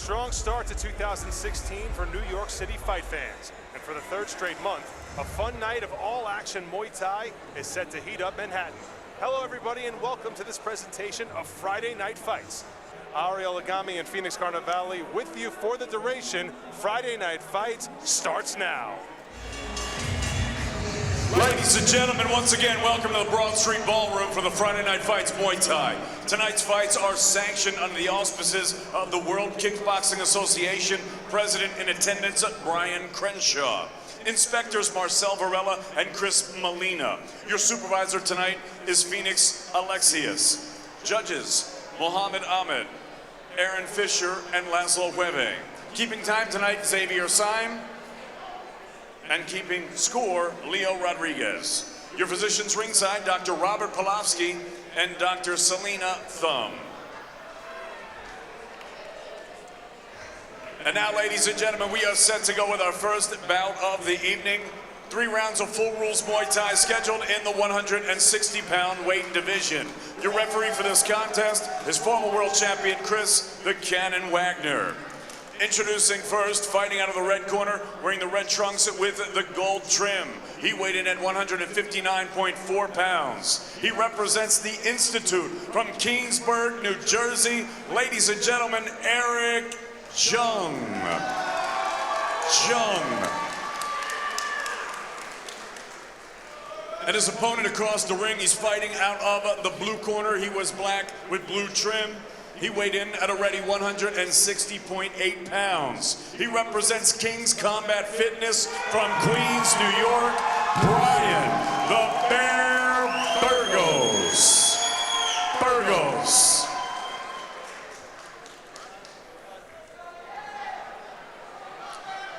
strong start to 2016 for New York City fight fans. And for the third straight month, a fun night of all-action Muay Thai is set to heat up Manhattan. Hello, everybody, and welcome to this presentation of Friday Night Fights. Ariel Agami and Phoenix Carnivale with you for the duration. Friday Night Fights starts now. Ladies and gentlemen, once again, welcome to the Broad Street Ballroom for the Friday Night Fights Muay Thai. Tonight's fights are sanctioned under the auspices of the World Kickboxing Association, President in attendance, Bryan Crenshaw. Inspectors Marcel Varela and Chris Molina. Your supervisor tonight is Phoenix Alexius. Judges, Mohammed Ahmed, Aaron Fisher, and Laszlo Hueve. Keeping time tonight, Xavier Syme. And keeping score, Leo Rodriguez. Your physicians ringside, Dr. Robert Polofsky and Dr. Selena Thumb. And now, ladies and gentlemen, we are set to go with our first bout of the evening. 3 rounds of full rules Muay Thai scheduled in the 160-pound weight division. Your referee for this contest is former world champion Chris "The Cannon" Wagner. Introducing first, fighting out of the red corner, wearing the red trunks with the gold trim. He weighed in at 159.4 pounds. He represents the Institute from Kingsburg, New Jersey. Ladies and gentlemen, Eric Jung. And his opponent across the ring, he's fighting out of the blue corner. He was black with blue trim. He weighed in at a ready 160.8 pounds. He represents King's Combat Fitness from Queens, New York, Bryan, the Bear Burgos.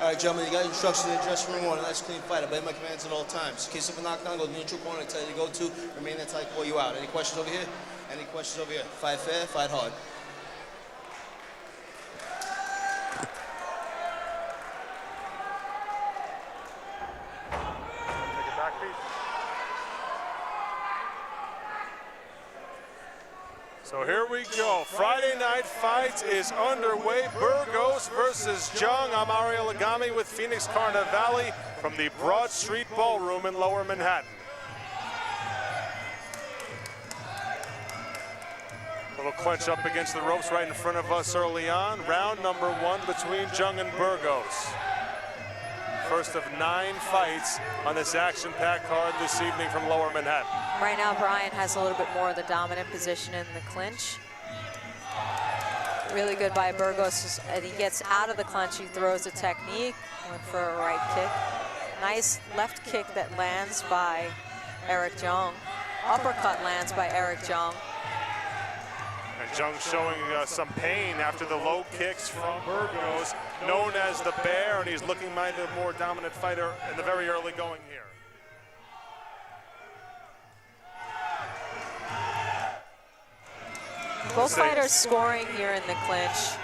All right, gentlemen, you got instructions in the dressing room. Want a nice, clean fight. Obey my commands at all times. In case of a knockdown, go to the neutral corner. I tell you to go to. Remain there until I call you out. Any questions over here? Any questions over here? Fight fair, fight hard. Take it back, Pete. So here we go. Friday Night Fights is underway. Burgos versus Jung. I'm Ariel Agami with Phoenix Carnivale from the Broad Street Ballroom in Lower Manhattan. Little clinch up against the ropes right in front of us early on. Round number 1 between Jung and Burgos. First of 9 fights on this action-packed card this evening from Lower Manhattan. Right now, Bryan has a little bit more of the dominant position in the clinch. Really good by Burgos. As he gets out of the clinch, he throws a technique, went for a right kick. Nice left kick that lands by Eric Jung. Uppercut lands by Eric Jung. And Jung showing some pain after the low kicks from Burgos, known as the Bear, and he's looking like the more dominant fighter in the very early going here. Both fighters scoring here in the clinch.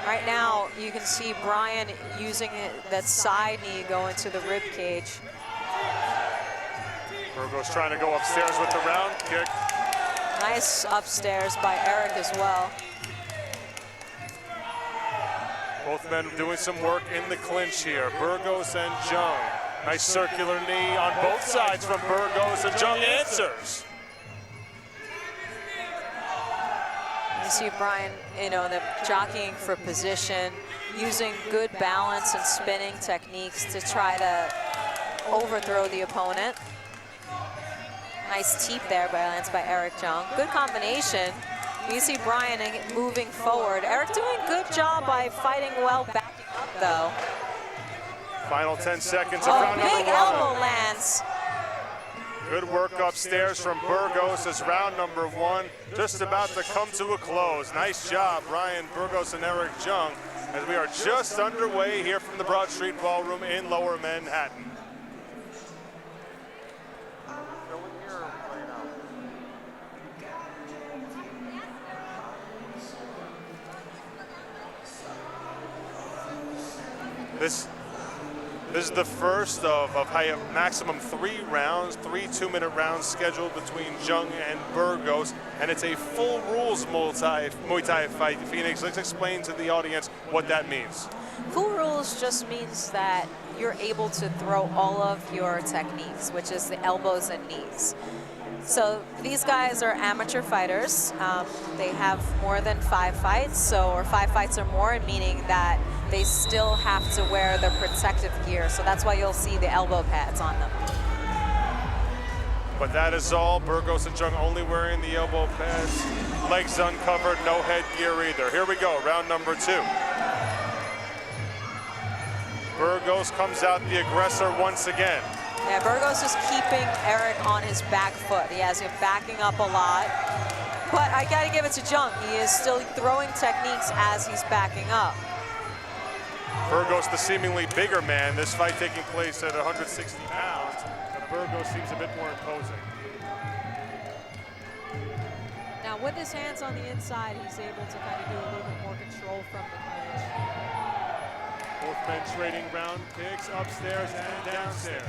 Right now, you can see Bryan using that side knee going to the rib cage. Burgos trying to go upstairs with the round kick. Nice upstairs by Eric as well. Both men doing some work in the clinch here. Burgos and Jung. Nice circular knee on both sides from Burgos, and Jung answers. You see Bryan, the jockeying for position, using good balance and spinning techniques to try to overthrow the opponent. Nice teep there lands by Eric Jung. Good combination. You see Bryan moving forward. Eric doing a good job by fighting well, backing up though. Final 10 seconds of round number 1. Big elbow lands. Good work upstairs from Burgos as round number 1 just about to come to a close. Nice job, Bryan Burgos and Eric Jung, as we are just underway here from the Broad Street Ballroom in Lower Manhattan. This is the first of maximum 3 rounds, 3 2-minute rounds scheduled between Jung and Burgos, and it's a full rules Muay Thai fight. Phoenix, let's explain to the audience what that means. Full rules just means that you're able to throw all of your techniques, which is the elbows and knees. So these guys are amateur fighters. They have more than 5 fights, or 5 fights or more, meaning that they still have to wear the protective gear. So that's why you'll see the elbow pads on them. But that is all. Burgos and Jung only wearing the elbow pads, legs uncovered, no headgear either. Here we go, round number 2. Burgos comes out the aggressor once again. Yeah, Burgos is keeping Eric on his back foot. He has him backing up a lot. But I gotta give it to Jung. He is still throwing techniques as he's backing up. Burgos, the seemingly bigger man, this fight taking place at 160 pounds, and Burgos seems a bit more imposing. Now with his hands on the inside, he's able to kind of do a little bit more control from the clinch. Both men trading round kicks upstairs and downstairs.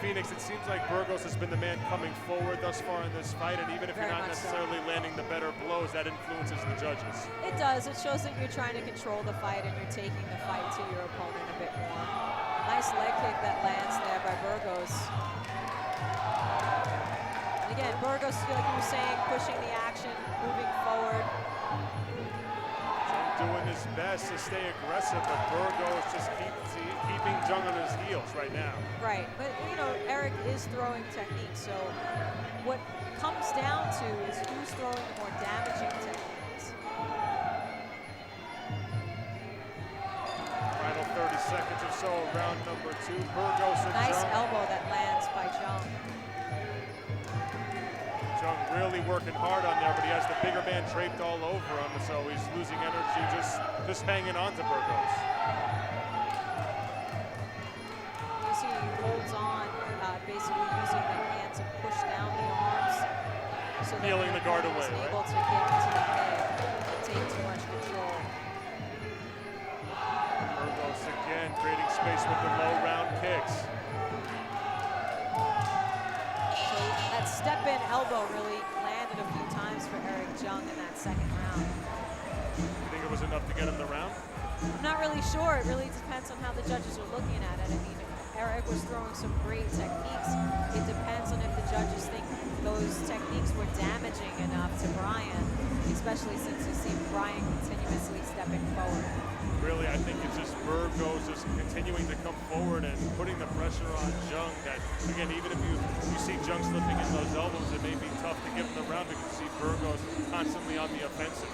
Phoenix, it seems like Burgos has been the man coming forward thus far in this fight, and even if you're not necessarily landing the better blows, that influences the judges. It does. It shows that you're trying to control the fight and you're taking the fight to your opponent a bit more. Nice leg kick that lands there by Burgos. And again, Burgos, like you were saying, pushing the action, moving forward. Jung doing his best to stay aggressive, but Burgos just keeping Jung on his heels right now. Right, but you know, Eric is throwing techniques, so what comes down to is who's throwing the more damaging techniques. Final 30 seconds or so, round number 2. Burgos and nice Jung. elbow that lands by Jung. Jung really working hard on there, but he has the bigger man draped all over him, so he's losing energy just hanging on to Burgos. You see he holds on, basically using the hand to push down the arms. So Peeling the guard away, right? Able right? to get into the head and take too much control. Burgos again creating space with the low round kicks. So that step-in elbow really landed a few times for Eric Jung in that second round. You think it was enough to get him the round? I'm not really sure. It really depends on how the judges are looking at it. I mean, Eric was throwing some great techniques. It depends on if the judges think those techniques were damaging enough to Bryan, especially since you see Bryan continuously stepping forward. Really, I think it's just Burgos just continuing to come forward and putting the pressure on Jung. That, again, even if you see Jung slipping in those elbows, it may be tough to give him the round because you see Burgos constantly on the offensive.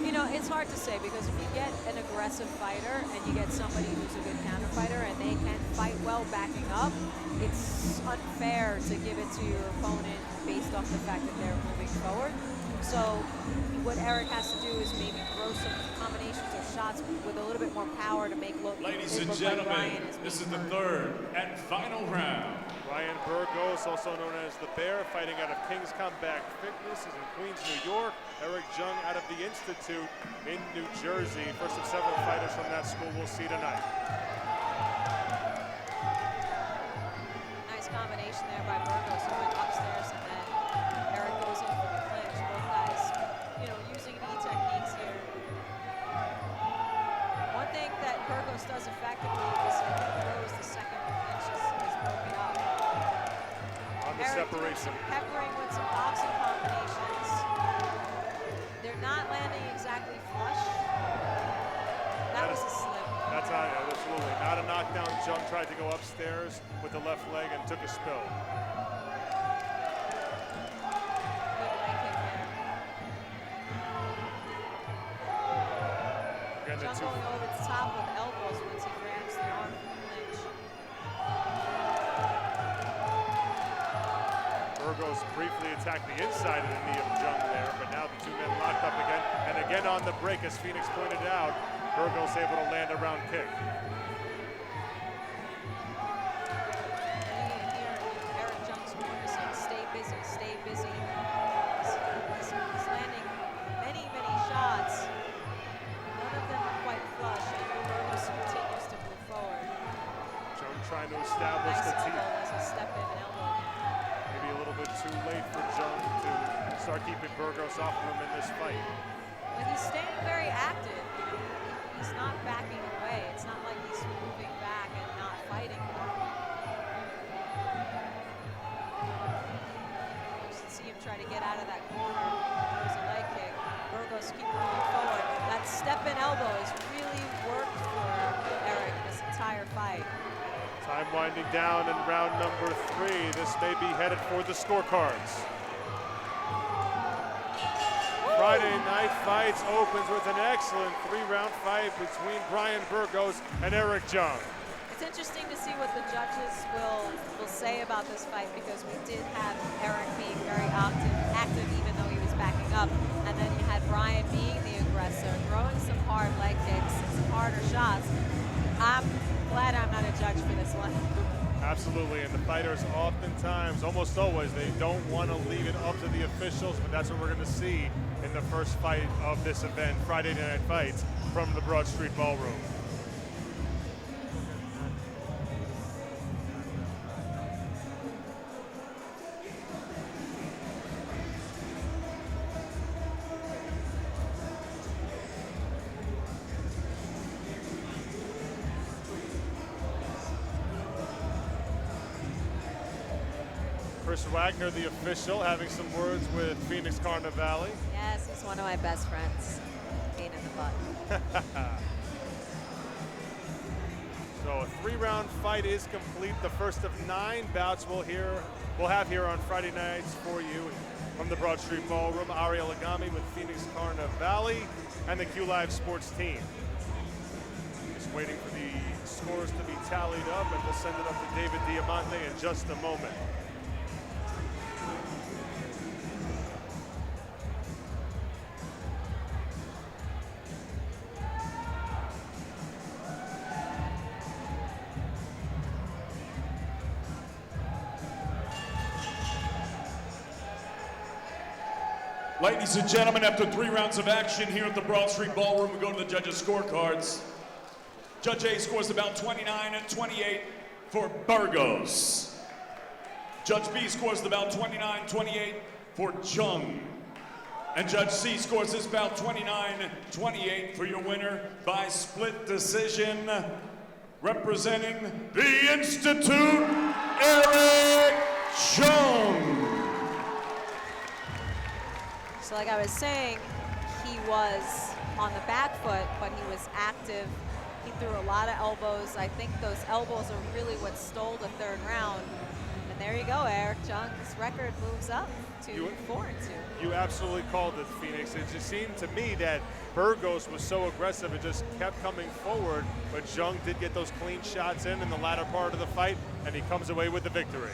You know, it's hard to say because if you get an aggressive fighter and you get somebody who's a good counter fighter and they can fight well backing up, it's unfair to give it to your opponent based off the fact that they're moving forward. So what Eric has to do is maybe throw some combinations or shots with a little bit more power to make look. Ladies and gentlemen, this is the third and final round. Bryan Burgos, also known as the Bear, fighting out of King's Combat Fitness, is in Queens, New York. Eric Jung out of the Institute in New Jersey. First of several fighters from that school we'll see tonight. Nice combination there by Burgos, who went upstairs, and then Eric goes in for the clinch. Both guys, you know, using knee techniques here. One thing that Burgos does effectively is he throws the second the clinch is broken up. On the Eric separation. peppering with some boxing combinations. They're not landing exactly flush. That was a slip. That's not, absolutely. Not a knockdown. Jung tried to go upstairs with the left leg and took a spill. Good leg kick there. Again, the Jung two. going over the top with elbows once he grabs the arm from the clinch. Burgos briefly attacked the inside of the knee of Jung there, but now the two men locked up again. And again on the break, as Phoenix pointed out, Burgos able to land a round kick. Eric Jung's corner saying, stay busy, stay busy. He's landing many, many shots. One none of them are quite flush, and Burgos continues to move forward. Jung trying to establish Nice the elbow, team. there's a step in and elbow again. Maybe a little bit too late for Jung to start keeping Burgos off of him in this fight. But he's staying very active. You know, he's not backing away. It's not like he's moving back and not fighting. You should see him try to get out of that corner. There's a leg kick. Burgos keep moving forward. That step-in elbow has really worked for Eric this entire fight. Time winding down in round number 3. This may be headed for the scorecards. Friday Night Fights opens with an excellent 3-round fight between Bryan Burgos and Eric Jung. It's interesting to see what the judges will say about this fight, because we did have Eric being very active even though he was backing up. And then you had Bryan being the aggressor, throwing some hard leg kicks and some harder shots. I'm glad I'm not a judge for this one. Absolutely, and the fighters oftentimes, almost always, they don't want to leave it up to the officials, but that's what we're going to see in the first fight of this event, Friday Night Fights, from the Broad Street Ballroom. Chris Wagner, the official, having some words with Phoenix Carnivale. Yes, he's one of my best friends. Pain in the butt. So a 3-round fight is complete. The first of 9 bouts we'll have here on Friday nights for you from the Broad Street Ballroom. Ariel Agami with Phoenix Carnivale and the Q Live Sports team. Just waiting for the scores to be tallied up, and we'll send it up to David Diamante in just a moment. Ladies and gentlemen, after 3 rounds of action here at the Broad Street Ballroom, we go to the judges' scorecards. Judge A scores the bout 29-28 for Burgos. Judge B scores the bout 29-28 for Jung. And Judge C scores this bout 29-28 for your winner by split decision, representing the Institute, Eric Jung. So like I was saying, he was on the back foot, but he was active. He threw a lot of elbows. I think those elbows are really what stole the 3rd round. And there you go, Eric Jung's record moves up to 4-2. You absolutely called it, Phoenix. It just seemed to me that Burgos was so aggressive, it just kept coming forward, but Jung did get those clean shots in the latter part of the fight, and he comes away with the victory.